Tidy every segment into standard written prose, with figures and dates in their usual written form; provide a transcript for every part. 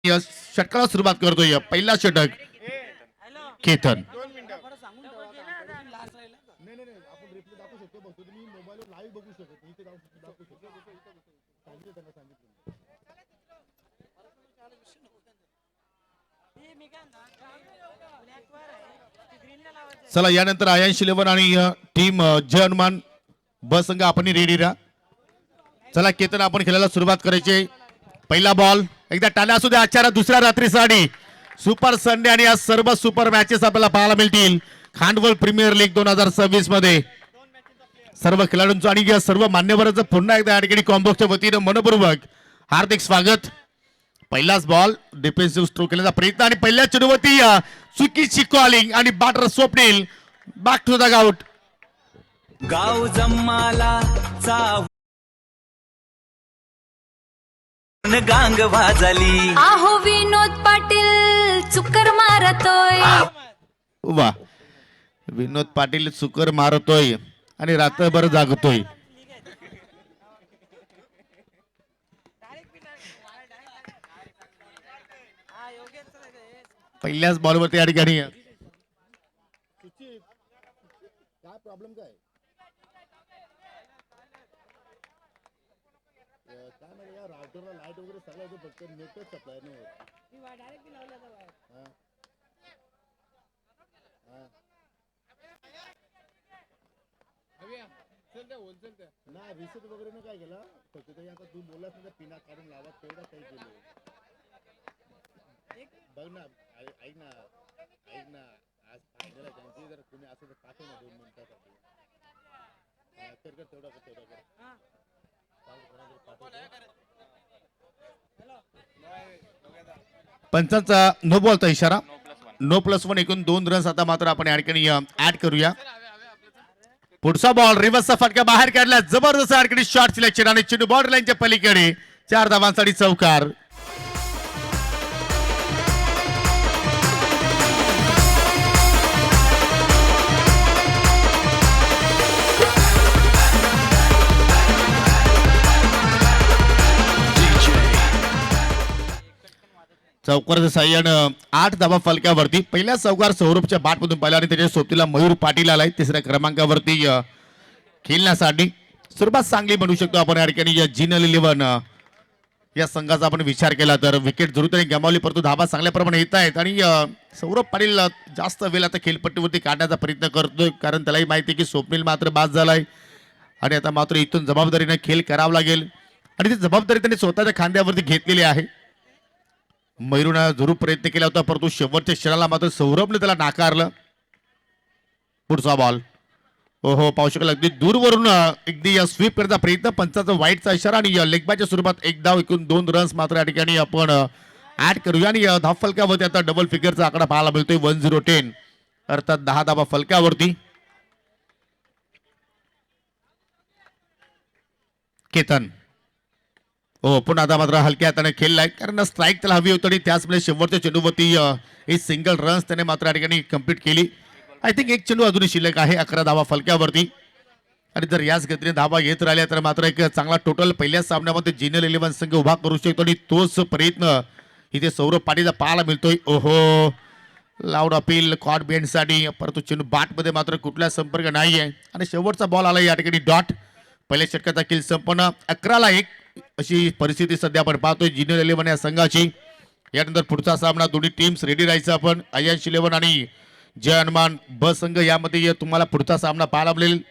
षटकाला सुरुवात करतोय. पहिला षटक केतन. चला यानंतर आयांश इलेव्हन आणि टीम जय हनुमान ब संघ आपण रेडी राहा. चला केतन आपण खेळायला सुरुवात करायची. पहिला बॉल एकदा टाळ्या असू द्या. आजच्या दुसऱ्या रात्रीसाठी सुपर संडे आणि आज सर्व सुपर मॅचेस आपल्याला पाहायला मिळतील खांडवल प्रीमियर लीग 2026 मध्ये. सर्व खेळाडूंचं आणि सर्व मान्यवरांचं पुन्हा एकदा या ठिकाणी कॉम्बॉक्सच्या वतीनं मनपूर्वक हार्दिक स्वागत. पहिलाच बॉल डिफेन्सिव्ह स्ट्रोक केल्याचा प्रयत्न आणि पहिल्या चेंडूवरती चुकीची कॉलिंग आणि batter Swapnil back to the out. गाव जम्माला गांग वाजली. आहो विनोद पाटील चुकर मारतोय. वा विनोद पाटील चुकर मारतोय आणि रात्रभर जागतोय. पहिल्याच बॉलवरती या ठिकाणी काय प्रॉब्लेम काय नाही या राउटरला लाईट वगैरे सगळं होतं फक्त नेटच सप्लाय नाही होत. ना रिसेट वगैरे नाही काय केलं फक्त ते आता तू बोललास ना पिना काढून लावा तेवढा काही केलं. बघ ना ऐक ना आज फायनल आहे त्यांची जर तुम्ही असं तर पाठव ना 2 मिनिटासाठी तेवढा पंचांचा नो बॉलचा इशारा. नो +1 एकूण 2 रन्स आता मात्र आपण या ठिकाणी ऍड करूया. पुढचा बॉल रिव्हर्सचा फटका बाहेर काढला. जबरदस्त या ठिकाणी शॉट सिलेक्शन आणि चेंडू बॉर्डर लाईनच्या पलीकडे 4 धावांसाठी चौकार. चौकाराचं साह्यानं 8 धावा फलकावरती. पहिल्या चौकार सौरभच्या बॅटमधून पाहिला आणि त्याच्या सोबतीला मयूर पाटील आलाय तिसऱ्या क्रमांकावरती खेळण्यासाठी. सुरुवात चांगली म्हणू शकतो आपण या ठिकाणी जिनल 11 या संघाचा आपण विचार केला तर. विकेट जरूर त्यांनी गमावली परंतु धावा चांगल्या प्रमाणे येत आहेत आणि सौरभ पाटील जास्त वेळ आता खेळपट्टीवरती काढण्याचा प्रयत्न करतोय कारण त्यालाही माहिती आहे की स्वप्नील मात्र बाद झालाय आणि आता मात्र इथून जबाबदारीने खेळ करावा लागेल आणि ती जबाबदारी त्यांनी स्वतःच्या खांद्यावरती घेतलेली आहे. मयूरनं जरूर प्रयत्न केला होता परंतु शेवटच्या क्षणाला मात्र सौरभने त्याला नाकारलं. पुढचा बॉल हो पाहू शकाल अगदी दूरवरून अगदी स्वीप करण्याचा प्रयत्न. पंचाचा वाईटचा इशारा आणि लेग बायच्या स्वरूपात 1 धाव एकूण 2 रन्स मात्र या ठिकाणी आपण ऍड करूया आणि धाव फलकावरती आता डबल फिगरचा आकडा पाहायला मिळतोय 1010 अर्थात 10 धावा फलकावरती. केतन हो पुन्हा आता मात्र हलक्या हाताने खेळलाय कारण स्ट्राईक त्याला हवी होती आणि त्याचमुळे शेवटच्या चेंडूवरती एक सिंगल रन्स त्याने मात्र या ठिकाणी कंप्लीट केली. आय थिंक एक चेंडू अजूनही शिल्लक आहे 11 धावा फलक्यावरती आणि जर याच गतीने धावा येत राहिल्या तर मात्र एक चांगला टोटल पहिल्याच सामन्यामध्ये जिनल 11 संघ उभा करू शकतो आणि तोच प्रयत्न इथे सौरभ पाटीलचा पाहायला मिळतोय. ओहो लाऊड अपील कॉट बेंडसाठी परंतु चेंडू बॅटमध्ये मात्र कुठला संपर्क नाही आहे आणि शेवटचा बॉल आला या ठिकाणी डॉट. पहिल्या षटकाचा खेळ संपन्न 11-1 अशी परिस्थिती सध्या आपण पाहतोय जिनल 11 या संघाची. यानंतर पुढचा सामना दोन्ही टीम्स रेडी राहायचं आपण. आयांश 11 आणि जय हनुमान ब संघ यामध्ये तुम्हाला पुढचा सामना पाहायला मिळेल.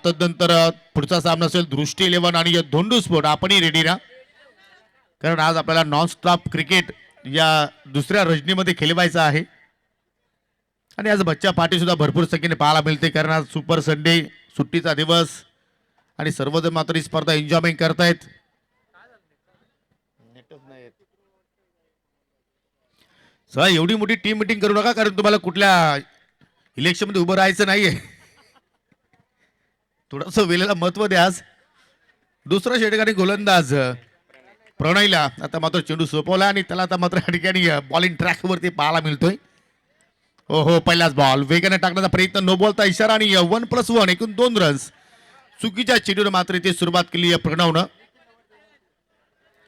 तदनंतर पुढचा सामना असेल दृष्टी 11 आणि धोंडू स्पोर्ट. आपणही रेडी राहा कारण आज आपल्याला नॉन स्टॉप क्रिकेट या दुसऱ्या रजनीमध्ये खेळवायचं आहे आणि आज बच्चा पार्टी सुद्धा भरपूर संख्येने पाहायला मिळते कारण आज सुपर संडे सुट्टीचा दिवस आणि सर्वजण मात्र ही स्पर्धा एन्जॉयमेंट करतायत. सर एवढी मोठी टीम मिटिंग करू नका कारण तुम्हाला कुठल्या इलेक्शन मध्ये उभं राहायचं नाहीये. थोडस वेळेला महत्व द्या. आज दुसरा षटकाने गोलंदाज प्रणयला आता मात्र चेंडू सोपवला आणि त्याला आता मात्र या ठिकाणी बॉलिंग ट्रॅक वरती पाहायला मिळतोय. हो पहिलाच बॉल वेगाने टाकण्याचा प्रयत्न. नो बॉलचा इशारा आणि 1+1 एकूण 2 रन्स. चुकीच्या चेंडूने मात्र इथे सुरुवात केली आहे प्रणवनं.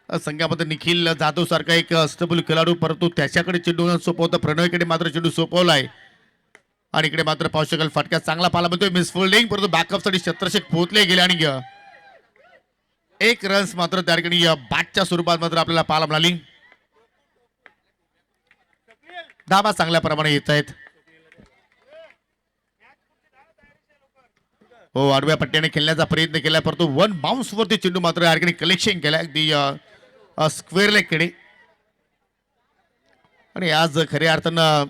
संघामध्ये निखिल जाधव सारखा एक अष्टपैलू खेळाडू, परंतु त्याच्याकडे चेंडू सोपवतं. प्रणयकडे मात्र चेंडू सोपवलाय आणि इकडे मात्र पाहू शकाल फटका चांगला पाला म्हणतोय. मिस फिल्डिंग, परंतु बॅकअपसाठी शत्रशेख पोहोचले गेले आणि एक रन्स मात्र त्या ठिकाणी बॅटच्या स्वरूपात मात्र आपल्याला पाहायला मिळाली. धाबा चांगल्या प्रमाणे येत आहेत. हो, आडव्या पट्ट्याने खेळण्याचा प्रयत्न केला, परंतु वन बाउन्स वरती चेंडू मात्र या ठिकाणी कलेक्शन केलाय अगदी स्क्वेअर लेग कडे. आणि आज खऱ्या अर्थानं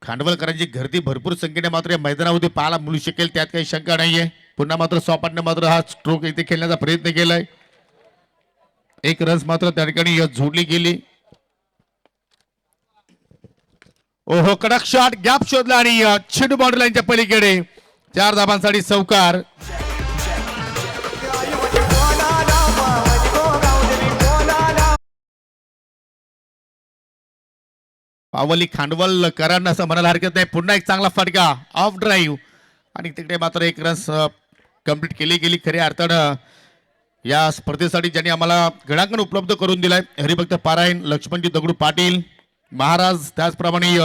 खांडवलकरांची गर्दी भरपूर संख्येने मात्र या मैदानामध्ये पाहायला मिळू शकेल, त्यात काही शंका नाहीये. पुन्हा मात्र सॉपाटने मात्र हा स्ट्रोक इथे खेळण्याचा प्रयत्न केलाय. एक रन्स मात्र त्या ठिकाणी जोडली गेली. ओहो, कडक शॉट, गॅप शोधला आणि चेंडू बाउंड्री लाईनच्या पलीकडे 4 धाबांसाठी चौकार. पावली खांडवल करांना असं म्हणायला हरकत नाही. पुन्हा एक चांगला फटका ऑफ ड्राईव्ह आणि तिकडे मात्र एक रन्स कंप्लीट केली गेली. खऱ्या अर्थानं या स्पर्धेसाठी ज्यांनी आम्हाला गणांकन उपलब्ध करून दिलाय हरिभक्त पारायण, लक्ष्मणजी दगडू पाटील महाराज, त्याचप्रमाणे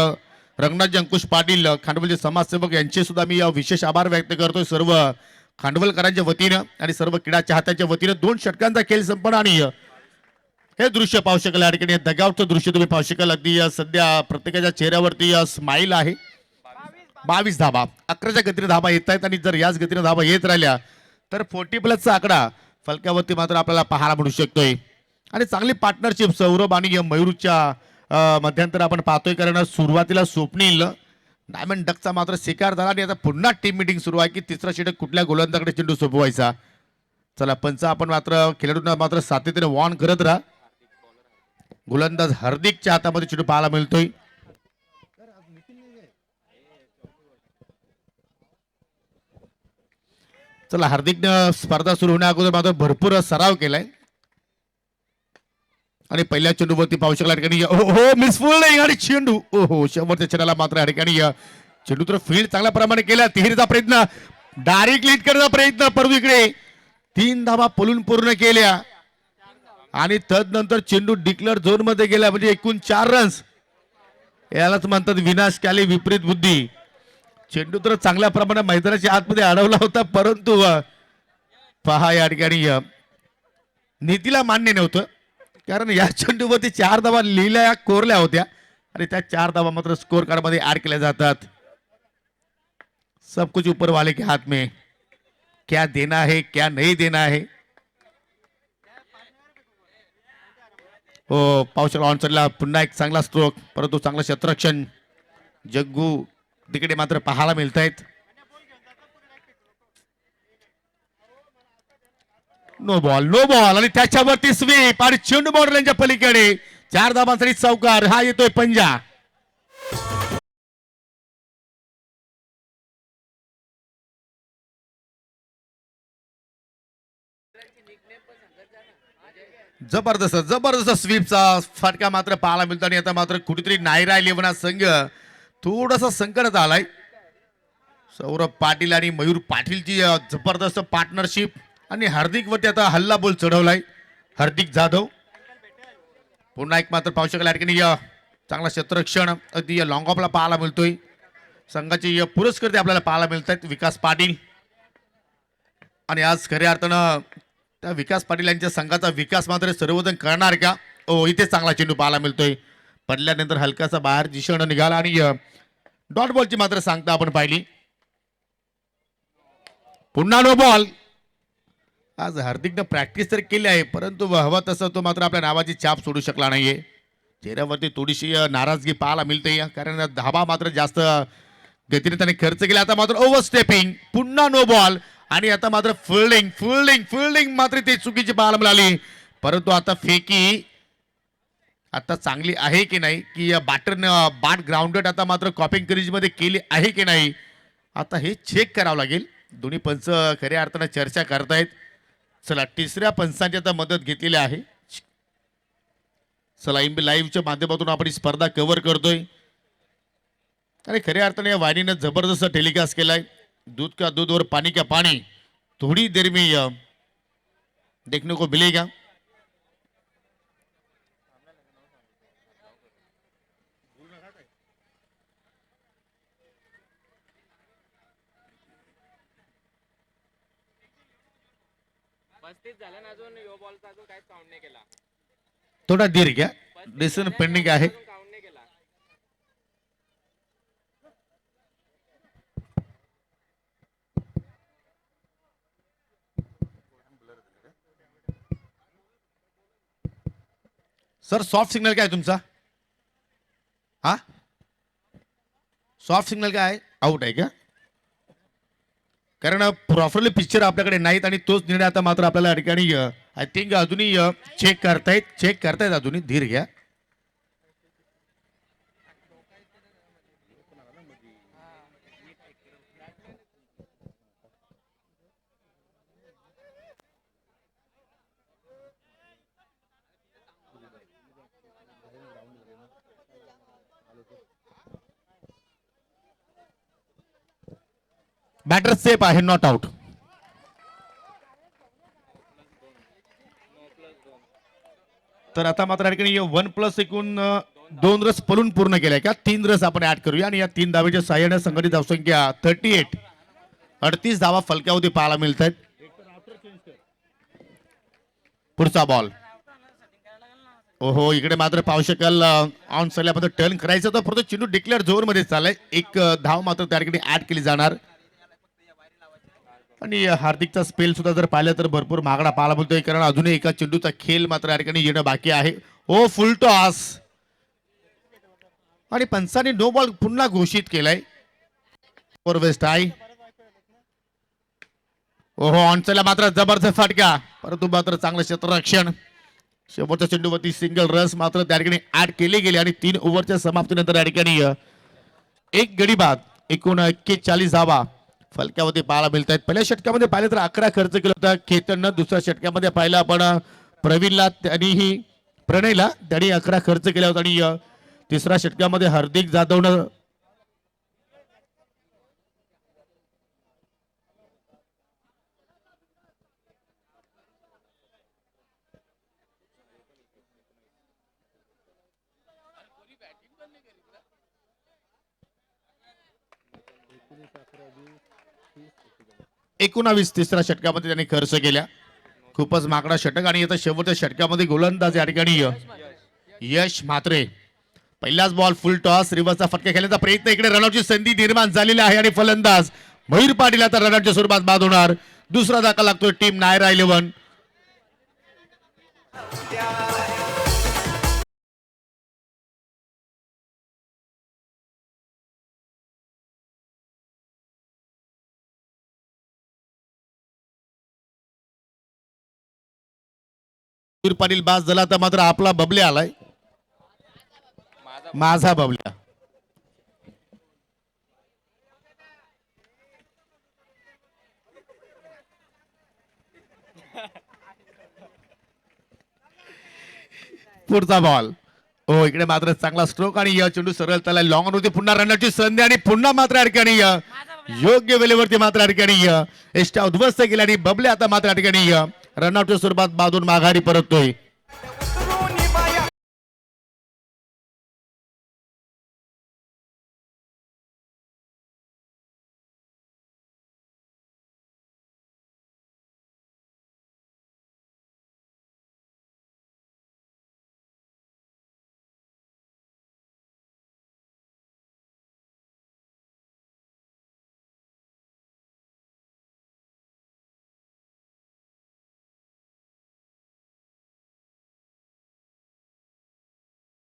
रंगनाथजी अंकुश पाटील खांडवलचे समाजसेवक यांचे सुद्धा मी विशेष आभार व्यक्त करतोय सर्व खांडवलकरांच्या वतीनं आणि सर्व क्रीडा चाहत्यांच्या वतीनं. 2 षटकांचा खेळ संपन्न आणि हे दृश्य पाहू शकाल या ठिकाणी दगावचं दृश्य तुम्ही पाहू शकाल. अगदी सध्या प्रत्येकाच्या चेहऱ्यावरती स्माईल आहे. 22 धाबा, 11च्या गतीने धाबा येत आहेत आणि जर याच गतीने धाबा येत राहिल्या तर 40+ आकडा फलकावरती मात्र आपल्याला पाहायला मिळू शकतोय. आणि चांगली पार्टनरशिप सौरभ आणि मयूरच्या मध्यंतर आपण पाहतोय, कारण सुरुवातीला स्वप्नील डायमंड डकचा मात्र शिकार झाला आणि आता पुन्हा टीम मिटिंग सुरू आहे की तिसरा षटक कुठल्या गोलंदाजाकडे चेंडू सोपवायचा. चला पंच आपण मात्र खेळाडूंना मात्र सातत्याने वॉर्न करत राहा. गोलंदाज हार्दिकच्या हातामध्ये चेंडू पाहायला मिळतोय. चला, हार्दिकनं स्पर्धा सुरू होण्या अगोदर मात्र भरपूर सराव केलाय आणि पहिल्या चेंडूवरती पाहू शकला ठिकाणी हो मिसफुल नाही आणि चेंडू ओहो शेवटच्या चेंडूला मात्र या ठिकाणी चेंडू तर फील्ड चांगल्या प्रमाणे केला. तिहेरीचा प्रयत्न, डायरेक्ट लीड करण्याचा प्रयत्न, परंतु इकडे 3 धाबा पलून पूर्ण केल्या आणि तदनंतर चेंडू डिक्लेअर झोन मध्ये गेला, म्हणजे एकूण 4 रन्स. यालाच म्हणतात विनाशकाली विपरीत बुद्धी. चेंडू तर चांगल्या प्रमाणात मैदानाच्या आतमध्ये अडवला होता, परंतु पहा या ठिकाणी नीतीला मान्य नव्हतं, कारण या चेंडूवरती 4 धावा लिहिल्या कोरल्या होत्या आणि त्या 4 धावा मात्र स्कोर कार्ड मध्ये ऍड केल्या जातात. सब कुछ ऊपर वाले के हाथ में, क्या देना है क्या नहीं देना है. हो, पावसाला ऑनसरला पुन्हा एक चांगला स्ट्रोक, परंतु चांगलं क्षेत्ररक्षण जग्गू तिकडे मात्र पाहायला मिळत आहेत. नो बॉल आणि त्याच्यावरती स्वीप आणि चेंडू बाउंड्रीच्या पलीकडे 4 धाबांसाठी चौकार. हा येतोय पंजा. जबरदस्त स्वीपचा फटका मात्र पाहायला मिळतो आणि आता मात्र कुठेतरी नायरा इलेव्हन संघ थोडासा संकटात आलाय. सौरभ पाटील आणि मयूर पाटीलची जबरदस्त पार्टनरशिप आणि हार्दिक वरती आता हल्ला बोल चढवलाय हार्दिक जाधव. पुन्हा एक मात्र पाहू शकाल ठिकाणी चांगला क्षेत्ररक्षण अगदी लॉंग ऑफला पाहायला मिळतोय. संघाचे पुरस्कर्ते आपल्याला पाहायला मिळत आहेत विकास पाटील. आणि आज खऱ्या अर्थानं त्या विकास पाटील यांच्या संघाचा विकास मात्र सर्वजण करणार का. ओ, इथे चांगला चेंडू पाहायला मिळतोय. पडल्यानंतर हलकासा बाहेर दिशेने निघाला आणि डॉट बॉलची मात्र सांगता आपण पाहिली. पुन्हा नो बॉल. आज हार्दिकनं प्रॅक्टिस तर केली आहे, परंतु हवा तसं तो मात्र आपल्या नावाची छाप सोडू शकला नाहीये. चेहऱ्यावरती थोडीशी नाराजगी पाहायला मिळते, कारण धाबा मात्र जास्त गतीने त्याने खर्च केला. आता मात्र ओव्हर स्टेपिंग, पुन्हा नो बॉल आणि आता मात्र फिल्डिंग मात्र ते चुकीची पाहायला मिळाली. परंतु आता फेकी आता चांगली आहे की नाही, की बाट ग्राउंडेड आता मात्र कॉपिंग क्रीज मध्ये केली आहे की नाही, आता हे चेक करावं लागेल. दोन्ही पंच खऱ्या अर्थानं चर्चा करतायत. चला, तिसऱ्या पंचांची आता मदत घेतलेली आहे. चला, लाईव्हच्या माध्यमातून आपण ही स्पर्धा कव्हर करतोय आणि खऱ्या अर्थाने या वाहिनीनं जबरदस्त टेलिकास्ट केलाय. दूध का दूध और पानी का पानी थोड़ी देर में देखने को मिलेगा. थोडा धीर घ्या, डिसिजन पेंडिंग आहे. सर सॉफ्ट सिग्नल काय आहे तुमचा? हा, सॉफ्ट सिग्नल काय आहे? आउट आहे का? कारण प्रॉपरली पिक्चर आपल्याकडे नाहीत आणि तोच निर्णय आता मात्र आपल्याला या ठिकाणी आय थिंक अजूनही चेक करतायत अजूनही. धीर घ्या. बॅटर सेफ आहे, नॉट आउट. तर आता मात्र या ठिकाणी 1+ एकूण 2 रस पळून पूर्ण केलाय का? 3 रस आपण ऍड करूया आणि या 3 धावेच्या सहाय्याने संघटित धावसंख्या 38, 38 धावा फलक्यावरती पाहायला मिळत आहेत. पुढचा बॉल. ओहो, इकडे मात्र पाहू शकाल ऑन साईडला टर्न करायचं तर परंतु चेंडू डिक्लेअर झोन मध्ये चाललाय. एक धाव मात्र त्या ठिकाणी ऍड केली जाणार आणि हार्दिकचा स्पेल सुद्धा जर पाहिलं तर भरपूर मागणा पाहायला बोलतोय, कारण अजूनही एका चेंडूचा खेळ मात्र या ठिकाणी येणं बाकी आहे. ओ फुल टॉस आणि पंचांनी नो बॉल पुन्हा घोषित केलाय. फॉर वेस्ट आहे. ओहो, ऑनसाईडला मात्र जबरदस्त फटका, परंतु मात्र चांगलं क्षेत्ररक्षण. शेवटच्या चेंडूवरती सिंगल रस मात्र त्या ठिकाणी ऍड केले गेले आणि 3 ओव्हरच्या समाप्तीनंतर या ठिकाणी एक गडी बाद एकूण 41 धावा फलक्यामध्ये पाहायला मिळत आहेत. पहिल्या षटकामध्ये पाहिलं तर 11 खर्च केला होता केतननं. दुसऱ्या षटकामध्ये पाहिलं आपण प्रणयला त्यांनी 11 खर्च केला होता आणि तिसऱ्या षटकामध्ये हार्दिक जाधवनं एकोणावीस तिसऱ्या षटकामध्ये त्यांनी खर्च केल्या. खूपच माकडा षटक आणि आता शेवटच्या षटकामध्ये गोलंदाज या ठिकाणी यश म्हात्रे. पहिलाच बॉल फुल टॉस, रिव्हर्सचा फटका खेळण्याचा प्रयत्न, इकडे रनआउटची संधी निर्माण झालेली आहे आणि फलंदाज मयूर पाटील आता रनआउटच्या स्वरूपात बाद होणार. दुसरा धक्का लागतोय टीम नायरा 11. पाटील बास झाला तर मात्र आपला बबल्या आलाय, माझा बबल्या. पुढचा बॉल. हो, इकडे मात्र चांगला स्ट्रोक आणि चेंडू सरळ त्याला लॉंग होती. पुन्हा रनआउटची संधी आणि पुन्हा मात्र अडकणी योग्य वेळेवरती मात्र अडकणी एस्टा उद्ध्वस्त केल्या आणि बबल्या आता मात्र अडकणी रनआउटच्या स्वरूपात बाजून माघारी परततोय.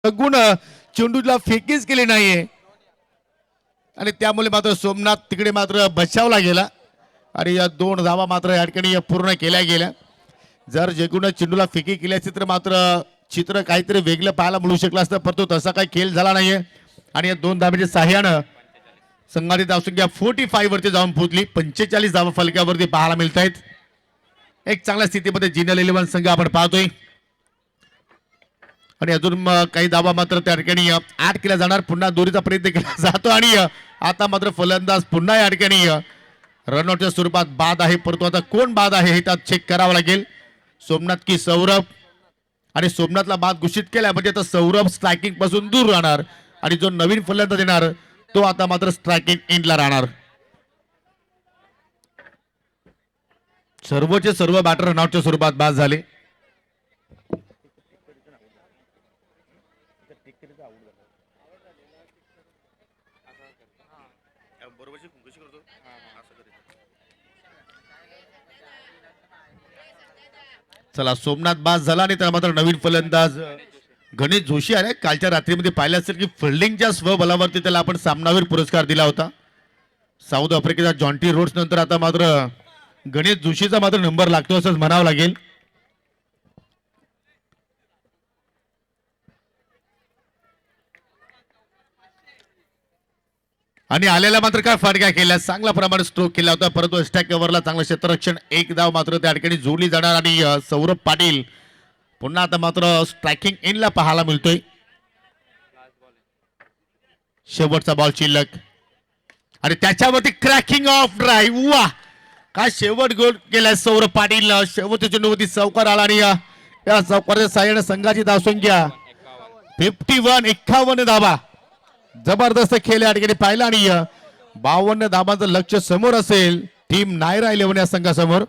गुण चेंडूला फेकीच केली नाहीये आणि त्यामुळे मात्र सोमनाथ तिकडे मात्र बचावला गेला आणि या 2 धावा मात्र या ठिकाणी पूर्ण केल्या गेल्या. जर जेगुण चेंडूला फेकी केली असती तर मात्र चित्र काहीतरी वेगळं पाहायला मिळू शकलं असतं, परंतु तसा काही खेळ झाला नाहीये आणि या 2 धाब्याच्या साह्यानं संघाची धावसंख्या 45 वरती जाऊन पोहोचली. 45 धावा फलक्यावरती पाहायला मिळत आहेत. एक चांगल्या स्थितीमध्ये जिनल 11 संघ आपण पाहतोय आणि अजून काही धावा मात्र त्या ठिकाणी ऍड केल्या जाणार. पुन्हा दोरीचा प्रयत्न केला जातो आणि आता मात्र फलंदाज पुन्हा या ठिकाणी रनआउटच्या स्वरूपात बाद आहे, परंतु आता कोण बाद आहे हे त्यात चेक करावं लागेल. सोमनाथ की सौरभ, आणि सोमनाथला बाद घोषित केला म्हणजे आता सौरभ स्ट्रायकिंग पासून दूर राहणार आणि जो नवीन फलंदाज येणार तो आता मात्र स्ट्रायकिंग एंडला राहणार. सर्वचे सर्व बॅटर रनआउटच्या स्वरूपात बाद झाले. चला सोमनाथ बाद झाला आणि त्या मात्र नवीन फलंदाज गणेश जोशी आले. कालच्या रात्रीमध्ये पाहिलं असेल की फिल्डिंगच्या स्वबलावरती त्याला आपण सामनावीर पुरस्कार दिला होता. साऊथ आफ्रिकेचा जॉन्टी रोड्स नंतर आता मात्र गणेश जोशीचा मात्र नंबर लागतो असंच म्हणावं लागेल. आणि आलेला मात्र काय फटका केला, चांगला प्रमाणे स्ट्रोक केला होता, परंतु स्टॅक कव्हरला चांगलं क्षेत्ररक्षण. एक धाव मात्र त्या ठिकाणी जोडली जाणार आणि सौरभ पाटील पुन्हा आता मात्र स्ट्रायकिंग इनला पाहायला मिळतोय. शेवटचा बॉल शिल्लक आणि त्याच्यावरती क्रॅकिंग ऑफ ड्राईव्ह. वा काय शेवट गोल केलाय सौरभ पाटील. शेवटच्या चेंडूवरती चौकार आला आणि या चौकाराच्या साह्याने संघाची धावसंख्या 51 धावा. जबरदस्त खेळ या ठिकाणी पाहिला आणि 52 धावांचं लक्ष समोर असेल टीम नायरा 11 या संघासमोर.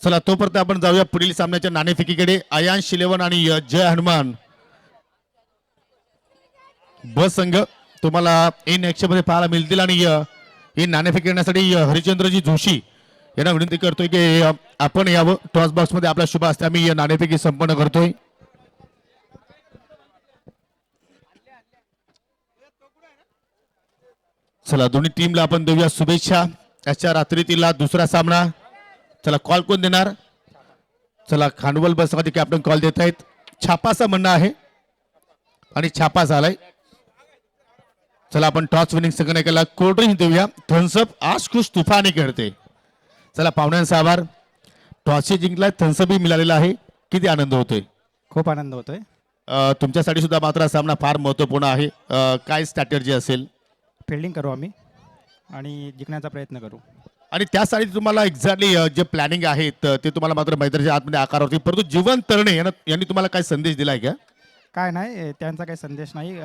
चला तोपर्यंत आपण जाऊया पुढील सामन्याच्या नाणेफेकीकडे. अयांश 11 आणि जय हनुमान ब संघ तुम्हाला इन ऍक्शन मध्ये पाहायला मिळतील. आणि ही नाणेफेकी करण्यासाठी हरिचंद्रजी जोशी यांना विनंती करतोय की आपण यावं टॉस बॉक्स मध्ये. आपला शुभ असते आम्ही नाणेफेकी संपन्न करतोय. चला दोन्ही टीमला आपण देऊया शुभेच्छा. आजच्या रात्रीतील दुसरा सामना. चला कॉल कोण देणार? चला खांडवल बस मध्ये कॅप्टन कॉल देत आहेत. छापाचा म्हणणं आहे आणि छापा झालाय. चला आपण टॉस विनिंग संघटनेला कोल्ड ड्रिंक देऊया. थम्सअप आज खुश तुफाने खेळते. चला पाहुण्यांचा आभार. टॉसही जिंकलाय, थम्सअपही मिळालेला आहे. किती आनंद होतोय? खूप आनंद होतोय. तुमच्यासाठी सुद्धा मात्र हा सामना फार महत्वपूर्ण आहे. काय स्ट्रॅटेजी असेल? फिल्डिंग करू आम्ही आणि जिंकण्याचा प्रयत्न करू. आणि त्यासाठी तुम्हाला एक्झॅक्टली जे प्लॅनिंग आहे ते तुम्हाला मात्र मैदानाच्या आतमध्ये आकारावरती, परंतु जीवन तरणे यांनी तुम्हाला काय संदेश दिलाय का? काय नाही, त्यांचा काही संदेश नाही.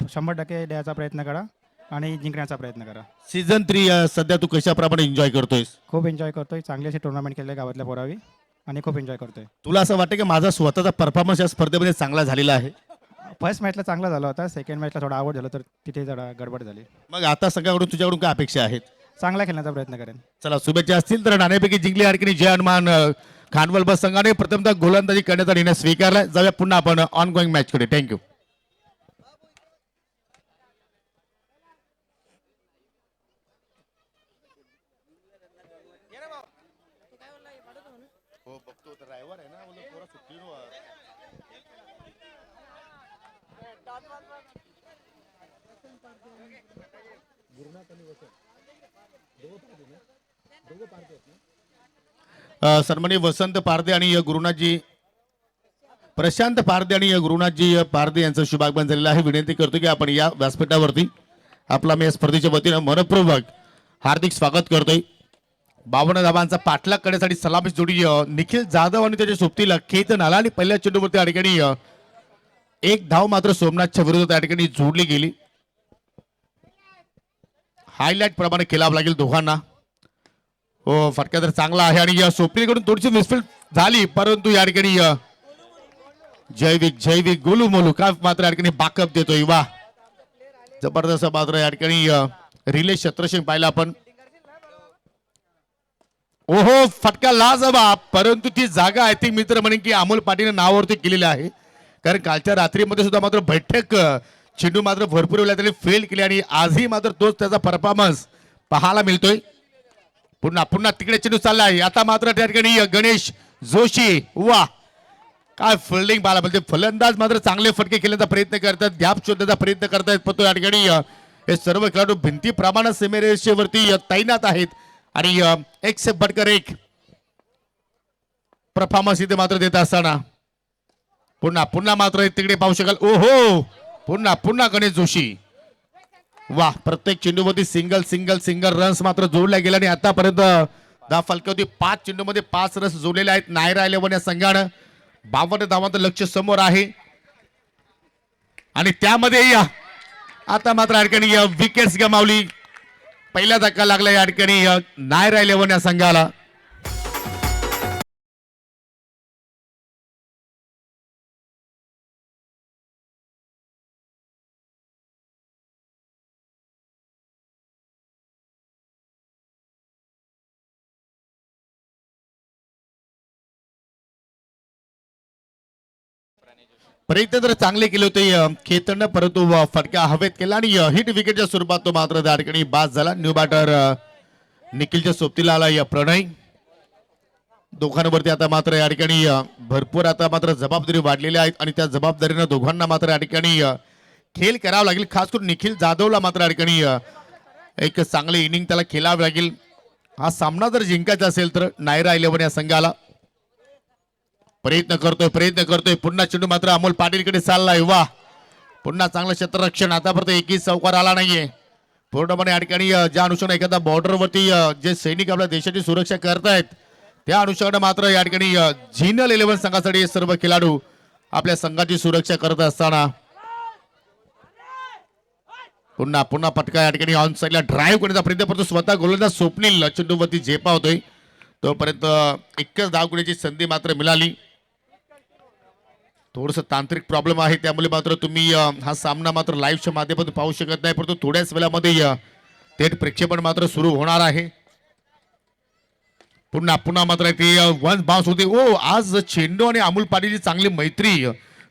100% द्यायचा प्रयत्न करा आणि जिंकण्याचा प्रयत्न करा. सीझन 3 सध्या तू कशाप्रमाणे एन्जॉय करतोयस? खूप एन्जॉय करतोय. चांगली अशी टुर्नामेंट केली गावातल्या पोरावी आणि खूप एन्जॉय करतोय. तुला असं वाटतं की माझा स्वतःचा परफॉर्मन्स या स्पर्धेमध्ये चांगला झालेला आहे? फर्स्ट मॅचला चांगला झाला होता, सेकंड मॅचला थोडा आवड झालं तर तिथे जरा गडबड झाली. मग आता सगळ्याकडून तुझ्याकडून काय अपेक्षा आहेत? चांगला खेळण्याचा प्रयत्न करेन. चला शुभेच्छा असतील तर. नाणेपैकी जिंकली आणखी जय हनुमान खानवल बस संघाने प्रथमतः गोलंदाजी करण्याचा निर्णय स्वीकारला. जाऊया पुन्हा आपण ऑन गोईंग मॅच कडे. थँक्यू. सन्माननीय वसंत पारदे आणि गुरुनाथजी प्रशांत पारदे आणि गुरुनाथजी पारदे यांचं शुभागमन झालेलं आहे. विनंती करतो की आपण या व्यासपीठावरती आपला मी या स्पर्धेच्या वतीनं मनपूर्वक हार्दिक स्वागत करतोय. 52 धावांचा पाठलाग करण्यासाठी सलामी जोडी निखिल जाधव आणि त्याच्या सोबतीला केतन आला आणि पहिल्या चेंडूवरती या ठिकाणी एक धाव मात्र सोमनाथच्या विरोधात या ठिकाणी जोडली गेली. हायलाइट प्रमाणे खेळावं लागेल दोघांना. हो फटका तर चांगला आहे आणि या सोपलीकडून थोडीशी मिसफील्ड झाली, परंतु या ठिकाणी जैविक गोलू मोलू का मात्र या ठिकाणी बाकअप देतोय. वा जबरदस्त मात्र या ठिकाणी रिले शत्रसिंग पाहिला आपण. ओहो फटका लाजवाब, परंतु ती जागा आय थिंक मित्र म्हणेन की अमोल पाटील नावावरती केलेली आहे. कारण कालच्या रात्रीमध्ये सुद्धा मात्र बैठक चेंडू मात्र भरपूर वेळा त्यांनी फेल केली आणि आजही मात्र तोच त्याचा परफॉर्मन्स पाहायला मिळतोय. पुन्हा तिकडे चेंडू चाललाय. आता मात्र त्या ठिकाणी गणेश जोशी वा काय फिल्डिंग पाहायला मिळते. फलंदाज मात्र चांगले फटके खेळण्याचा प्रयत्न करतात, गॅप शोधण्याचा प्रयत्न करतायत, पण तो या ठिकाणी हे सर्व खेळाडू भिंतीप्रमाणे सीमेरेषेवरती तैनात आहेत आणि एक से बडकर एक परफॉर्मन्स इथे मात्र देत असताना पुन्हा मात्र तिकडे पाहू शकाल. ओहो पुन्हा पुन्हा गणेश जोशी. वा, प्रत्येक चेंडूवरती सिंगल सिंगल सिंगल रन्स मात्र जोडल्या गेल्या आणि आतापर्यंत 10 फलकावरती 5 चेंडूमध्ये 5 रन्स जोडलेले आहेत नायरा 11 या संघानं. 52 धावांचं लक्ष समोर आहे आणि त्यामध्ये आता मात्र या ठिकाणी विकेट्स गमावली. पहिला धक्का लागला या ठिकाणी नायरा 11 या संघाला. प्रयत्न तर चांगले केले होते खेतरनं, परंतु फटका हवेत केला आणि हिट विकेटच्या स्वरूपात तो मात्र त्या ठिकाणी बाद झाला. न्यू बॅटर निखिलच्या सोबतीला आला प्रणय. दोघांवरती आता मात्र या ठिकाणी भरपूर आता मात्र जबाबदारी वाढलेल्या आहेत आणि त्या जबाबदारीनं दोघांना मात्र या ठिकाणी खेळ करावा लागेल. खास करून निखिल जाधवला मात्र या ठिकाणी एक चांगले इनिंग त्याला खेळावे लागेल. हा सामना जर जिंकायचा असेल तर नायरा 11 या संघाला. प्रयत्न करतोय पुन्हा चेंडू मात्र अमोल पाटीलकडे चाललाय. वा, पुन्हा चांगलं क्षेत्ररक्षण. आतापर्यंत एकही चौकार आला नाहीये पूर्णपणे या ठिकाणी. ज्या अनुषंगाने एखादा बॉर्डरवरती जे सैनिक आपल्या देशाची सुरक्षा करतायत त्या अनुषंगाने मात्र या ठिकाणी झिनल 11 संघासाठी सर्व खेळाडू आपल्या संघाची सुरक्षा करत असताना पुन्हा पुन्हा पटका या ठिकाणी ऑन साईडला ड्राईव्ह करण्याचा प्रयत्न करतो स्वतः गोलंदाज स्वप्नील चेंडूवरती झेपावतोय. तोपर्यंत एकच धाव घेण्याची संधी मात्र मिळाली. थोडस तांत्रिक प्रॉब्लेम आहे त्यामुळे मात्र तुम्ही हा सामना मात्र लाईव्हच्या माध्यमातून पाहू शकत नाही, परंतु थोड्याच वेळामध्ये थेट प्रक्षेपण मात्र सुरू होणार आहे. पुन्हा पुन्हा मात्र ते वन बाउन्स होते. ओ, आज चेंडू आणि अमोल पाटीलची चांगली मैत्री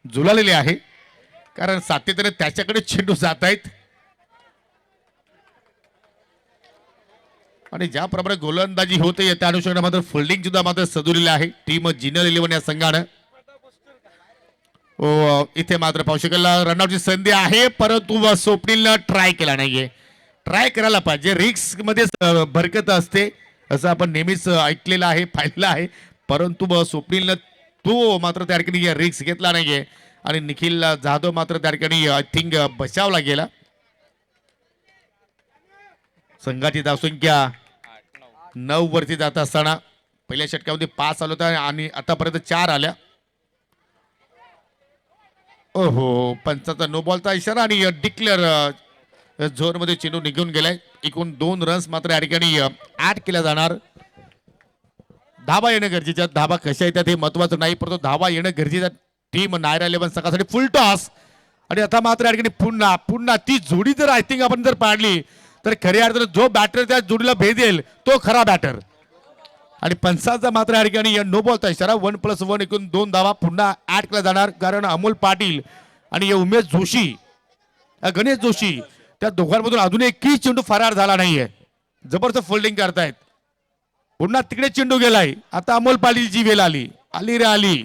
जुळालेली आहे कारण सातत्याने त्याच्याकडे चेंडू जात आहेत आणि ज्याप्रमाणे गोलंदाजी होते त्या अनुषंगाने मात्र फिल्डिंग सुद्धा मात्र सजवलेली आहे टीम जिनल 11 या संघानं. इथे मात्र पाहू शकेल रनआउटची संधी आहे परंतु स्वप्नीलनं ट्राय केला नाहीये. ट्राय करायला पाहिजे, रिक्स मध्ये बरकत असते असं आपण नेहमीच ऐकलेलं आहे, पाहिलेलं आहे, परंतु स्वप्नीलनं तो मात्र त्या ठिकाणी रिक्स घेतला नाहीये आणि निखिल जाधव मात्र त्या ठिकाणी आय थिंक बचावला गेला. संघाची धावसंख्या 9 वरती जात असताना पहिल्या षटकामध्ये 5 आला होता आणि आतापर्यंत 4 आल्या. ओहो, पंचाचा नो बॉलचा इशारा आणि डिक्लेअर झोन मध्ये चेंडू निघून गेलाय. एकूण 2 रन्स मात्र या ठिकाणी ऍड केल्या जाणार. धावा येणं गरजेचं, धावा कशा येतात हे महत्वाचं नाही परंतु धावा येणं गरजेचं. टीम नायरा 11 संघासाठी फुल टॉस आणि आता मात्र या ठिकाणी पुन्हा पुन्हा ती जोडी जर आय थिंक आपण जर पाडली तर खऱ्या अर्थानं जो बॅटर त्या जोडीला भेदेल तो खरा बॅटर. आणि पंचाचा मात्र या ठिकाणी नो बॉलचा इशारा. 1+1 एकूण 2 धावा पुन्हा ऍड केला जाणार कारण अमोल पाटील आणि उमेश जोशी, गणेश जोशी त्या दोघांमधून अजून एकही चेंडू फरार झाला नाहीये. जबरदस्त फोल्डिंग करतायत. पुन्हा तिकडे चेंडू गेलाय. आता अमोल पाटीलची वेळ आली रे आली.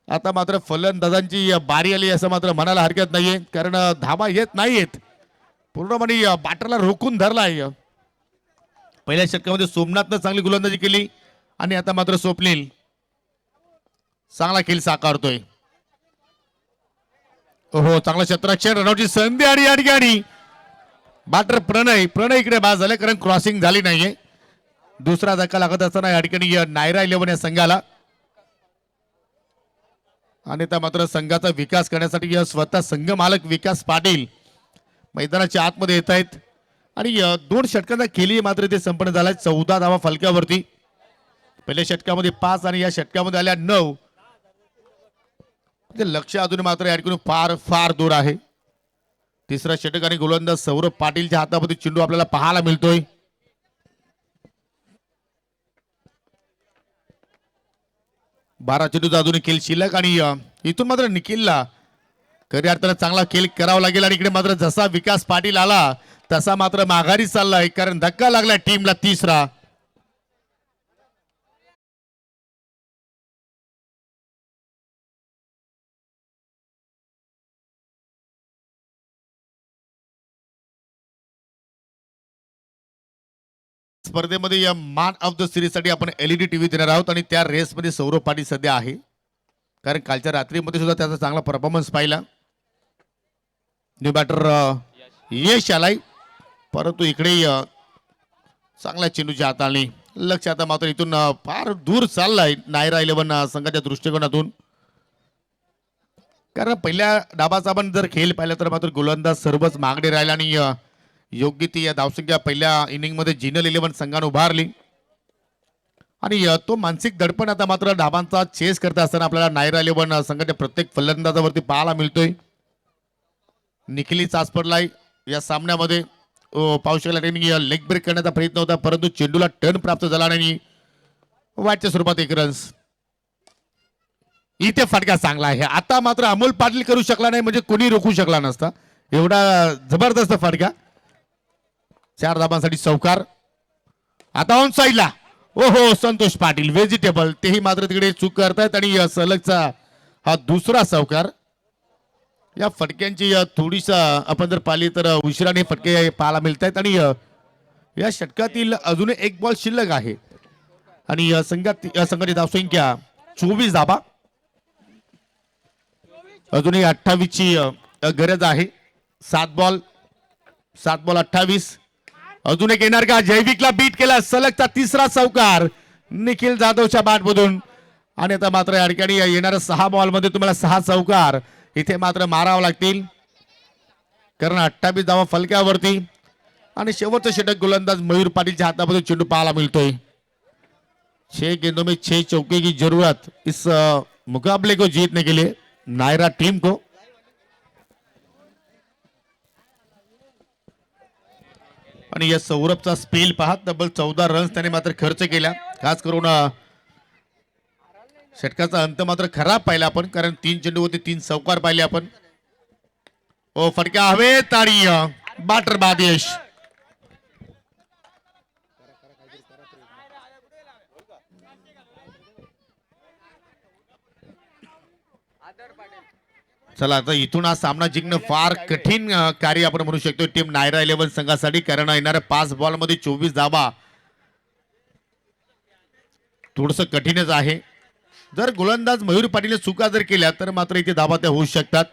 आता मात्र फलंदाजांची बारी आली असं मात्र म्हणायला हरकत नाहीये कारण धावा येत नाहीयेत. पूर्णपणे बॅटरला रोखून धरलाय. पहिल्या षटकामध्ये सोमनाथनं चांगली गोलंदाजी केली आणि आता मात्र स्वप्नील चांगला खेळ साकारतोय. ओहो, चांगला क्षेत्ररक्षण, रनआउटची संधी आणि या ठिकाणी बॅटर प्रणय इकडे बाद झाले कारण क्रॉसिंग झाली नाहीये. दुसरा धक्का लागत असताना या ठिकाणी नायरा 11 या संघाला आणि त्या मात्र संघाचा विकास करण्यासाठी स्वतः संघ मालक विकास पाटील मैदानाच्या आतमध्ये येत आहेत आणि 2 षटकांचा खेळी मात्र ते संपन्न झालाय. 14 धावा फलकावरती. पहिल्या षटकामध्ये 5 आणि या षटकामध्ये आल्या 9. लक्ष अजून मात्र या ठिकाणी फार फार दूर आहे. तिसरा षटक आणि गोलंदाज सौरभ पाटीलच्या हातामध्ये चेंडू आपल्याला पाहायला मिळतोय. बारा चेंडूचा अजून खेळ शिल्लक आणि इथून मात्र निखिलला खऱ्या अर्थानं चांगला खेळ करावा लागेल आणि इकडे मात्र जसा विकास पाटील आला तसा मात्र माघारी चाललाय कारण धक्का लागला टीमला तिसरा. स्पर्धेमध्ये या मॅन ऑफ द सिरीज साठी आपण एलईडी टीव्ही देणार आहोत आणि त्या रेसमध्ये सौरभ पाटील सध्या आहे कारण कालच्या रात्रीमध्ये सुद्धा त्याचा चांगला परफॉर्मन्स पाहिला. न्यू बॅटर यश आलाय, परंतु इकडे चांगल्या चेंडूची हाताळणी. लक्ष आता मात्र इथून फार दूर चाललाय नायरा 11 संघाच्या दृष्टिकोनातून. कारण पहिल्या डाबाचा आपण जर खेळ पाहिला तर मात्र गोलंदाज सर्वच मागणे राहिला आणि योग्य ती धावसंख्या पहिल्या इनिंगमध्ये जिनल 11 संघाने उभारली. आणि तो मानसिक दडपण आता मात्र डाबांचा चेस करत असताना आपल्याला नायरा 11 संघाच्या प्रत्येक फलंदाजावरती पाहायला मिळतोय. निखिली चाच पडलाय या सामन्यामध्ये. पाहू शकला त्यांनी लेग ब्रेक करण्याचा प्रयत्न होता, परंतु चेंडूला टर्न प्राप्त झाला आणि वाटच्या स्वरूपात 1 रन्स. इथे फटका चांगला आहे. आता मात्र अमोल पाटील करू शकला नाही म्हणजे कोणी रोखू शकला नसता. एवढा जबरदस्त फटका. 4 धाबांसाठी चौकार. आता ऑन साईडला ओहो संतोष पाटील व्हेजिटेबल, तेही मात्र तिकडे चूक करतायत आणि सलगचा हा दुसरा चौकार. या फटक्यांची थोडीसा आपण जर पाहिली तर उशिराने फटके पाहायला मिळत आहेत आणि या षटकातील अजून 1 बॉल शिल्लक आहे आणि संघाची धावसंख्या 24 धाबा. अजूनही 28 ची गरज आहे. 7 बॉल 28. अजून एक येणार का? जैविकला बीट केला. सलगचा तिसरा चौकार निखिल जाधवच्या बॅटमधून. आणि आता मात्र या ठिकाणी येणाऱ्या 6 बॉलमध्ये तुम्हाला 6 चौकार इथे मात्र मारावं लागतील, कारण 28 धावा फलक्यावरती. आणि शेवटचं षटक गोलंदाज मयूर पाटीलच्या हातामध्ये चेंडू पाहायला मिळतोय. 6 गेंदों में 6 चौके की जरूरत इस मुकाबले को जीतने के लिए नायरा टीम को. आणि या सौरभचा स्पेल पहा, तब्बल 14 रन्स त्याने मात्र खर्च केला. खास करून षटकाचा अंत मात्र खराब पाहिला आपण, कारण 3 चेंडू होते 3 चौकार पाहिले आपण. ओ फटका हवेत आणि बॅटर बाद यश. चला आता इथून हा सामना जिंकणं फार कठीण कार्य आपण म्हणू शकतो टीम नायरा 11 संघासाठी, कारण येणाऱ्या 5 बॉलमध्ये 24 धावा थोडस कठीणच आहे. जर गोलंदाज मयूर पाटील चुका जर केल्या तर मात्र इथे धावा त्या होऊ शकतात.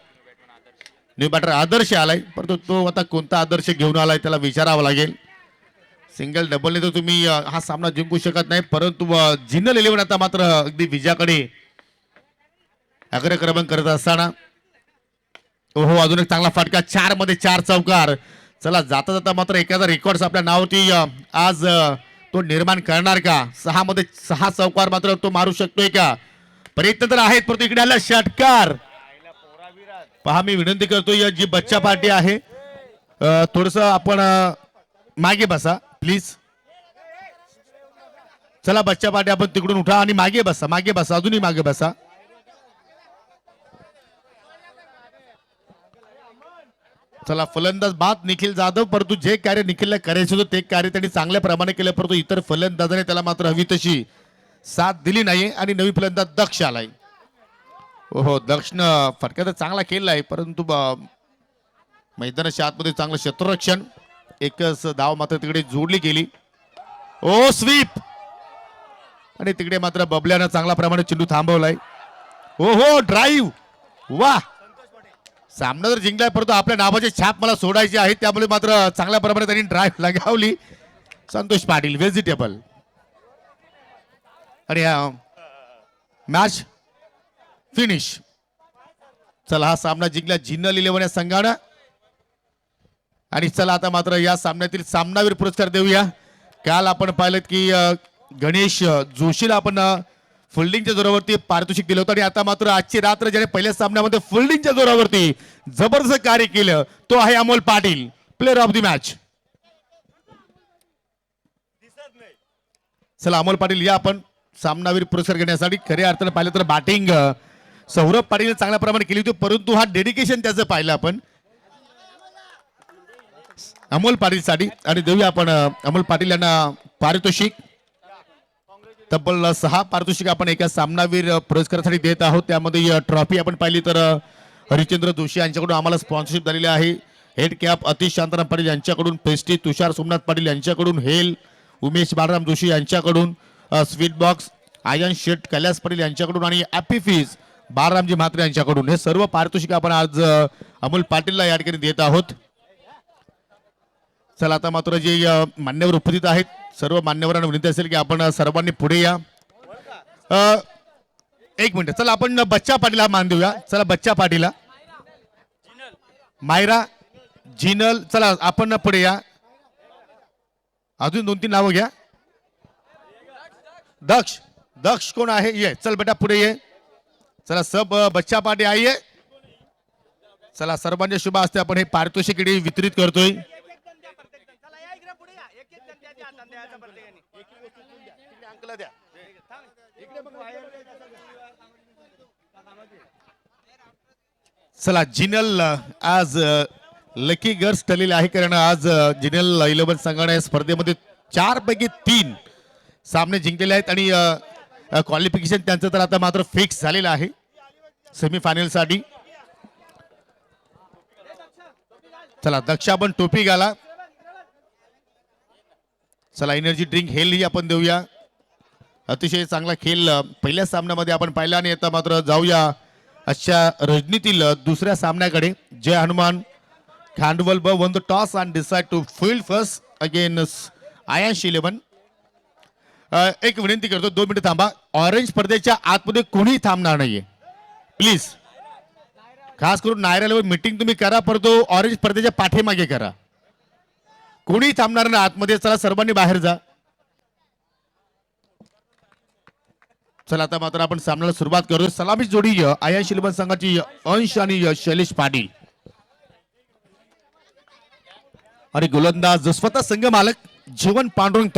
न्यू बॅटर आदर्श आलाय, परंतु तो आता कोणता आदर्श घेऊन आलाय त्याला विचारावं लागेल. सिंगल डबलने तर तुम्ही हा सामना जिंकू शकत नाही, परंतु जिनल 11 आता मात्र अगदी विजयाकडे अग्रक्रमण करत असताना. ओहो अजून एक चांगला फटका. 4 मध्ये 4 चौकार. चला जाता जाता मात्र एखादा रेकॉर्ड आपल्या नावावरती आज तो निर्माण करणार का? 6 मध्ये 6 चौकार मात्र तो मारू शकतोय का? प्रयत्न तर आहेत, परंतु इकडे आला षटकार. पहा मी विनंती करतोय जी बच्चा पार्टी आहे थोडस आपण मागे बसा प्लीज. चला बच्चा पार्टी आपण तिकडून उठा आणि मागे बसा अजूनही मागे बसा. चला फलंदाज बाद निखिल जाधव, परंतु जे कार्य निखिलला करायचं होतं ते कार्य त्यांनी चांगल्या प्रमाणे केलं, परंतु इतर फलंदाजाने त्याला मात्र हवी तशी साथ दिली नाही आणि नवी फलंदाज दक्ष आलाय. हो दक्षनं फटका तर चांगला केलाय, परंतु मैदानाच्या आतमध्ये चांगलं क्षेत्ररक्षण. एकच धाव मात्र तिकडे जोडली गेली. ओ स्वीप. आणि तिकडे मात्र बबल्यानं चांगल्या प्रमाणे चेंडू थांबवलाय. हो ड्राईव्ह. वा सामना जर जिंकलाय, परंतु आपल्या नावाची छाप मला सोडायची आहे, त्यामुळे मात्र चांगल्या प्रमाणे त्यांनी ड्राईव्ह लगावली. संतोष पाटील व्हेजिटेबल. आणि मॅच फिनिश. चला हा सामना जिंकला जिनल 11 या संघानं. आणि चला आता मात्र या सामन्यातील सामनावीर पुरस्कार देऊया. काल आपण पाहिलं की गणेश जोशीला आपण फिल्डिंगच्या जोरावरती पारितोषिक दिलं होतं, आणि आता मात्र आजची रात्र ज्याने पहिल्या सामन्यामध्ये फिल्डिंगच्या जोरावरती जबरदस्त कार्य केलं तो आहे Amol Patil, player of the match. चला अमोल पाटील या आपण सामनावीर पुरस्कार घेण्यासाठी. खऱ्या अर्थानं पाहिलं तर बॅटिंग सौरभ पाटील चांगल्या प्रमाणे केली होती, परंतु हा डेडिकेशन त्याचं पाहिलं आपण अमोल पाटील साठी. आणि देऊया आपण अमोल पाटील यांना पारितोषिक. तब्बल 6 पारितोषिक आपण एका सामनावीर पुरस्कारासाठी देत आहोत. त्यामध्ये ट्रॉफी आपण पाहिली तर हरिश्चंद्र जोशी यांच्याकडून आम्हाला स्पॉन्सरशिप झालेली आहे. हेड कॅप अतिश शांताराम पाटील यांच्याकडून, पेस्टी तुषार सोमनाथ पाटील यांच्याकडून, हेल उमेश बाळराम जोशी यांच्याकडून, स्वीट बॉक्स आयन शेट कैलास पाटील यांच्याकडून, आणि ॲपी फीज बाळरामजी म्हात्रे यांच्याकडून हे सर्व पारितोषिक आपण आज अमोल पाटीलला या ठिकाणी देत आहोत. चला आता मात्र जे मान्यवर उपस्थित आहेत सर्व मान्यवरांना विनंती असेल की आपण सर्वांनी पुढे या. एक मिनिट, चला आपण बच्चा पाटीलला मान देऊया. चला बच्चा पाटीलला, मायरा, जिनल, चला आपण पुढे या. अजून 2-3 नावं घ्या. दक्ष, दक्ष कोण आहे? ये चल बेटा पुढे ये. चला सब बच्चा पाटील आइए. चला सर्वांच्या शुभ हस्ते आपण हे पारितोषिक इकडे वितरित करतोय. चला जिनल आज लकी गर्ल्स ठरलेले आहे, कारण आज जिनल 11 संघाने स्पर्धेमध्ये 4 पैकी 3 सामने जिंकलेले आहेत आणि क्वालिफिकेशन त्यांचं तर आता मात्र फिक्स झालेलं आहे सेमीफायनल साठी. चला दक्षा पण टोपी घाला. चला एनर्जी ड्रिंक हेल आपण देऊया. अतिशय चांगला खेळ पहिल्या सामन्यामध्ये आपण पाहिला आणि आता मात्र जाऊया अशा रजनीतील दुसऱ्या सामन्याकडे. Jai Hanuman Khandwal won the toss and decide to field first against Ions 11. एक विनंती करतो, 2 मिनिटं थांबा. ऑरेंज स्पर्धेच्या आतमध्ये कोणी थांबणार नाहीये प्लीज. खास करून नायराला मीटिंग तुम्ही करा, परंतु ऑरेंज स्पर्धेच्या पाठीमागे करा. कोणी थांबणार नाही आतमध्ये. चला सर्वांनी बाहेर जा. चला आता मात्र आपण सामन्याला सुरुवात करू. सलामी जोडी आयन्स 11 संघाची अंश आणि शैलेश पाटील आणि गोलंदाज स्वतः संघ मालक जीवन पांडुरंग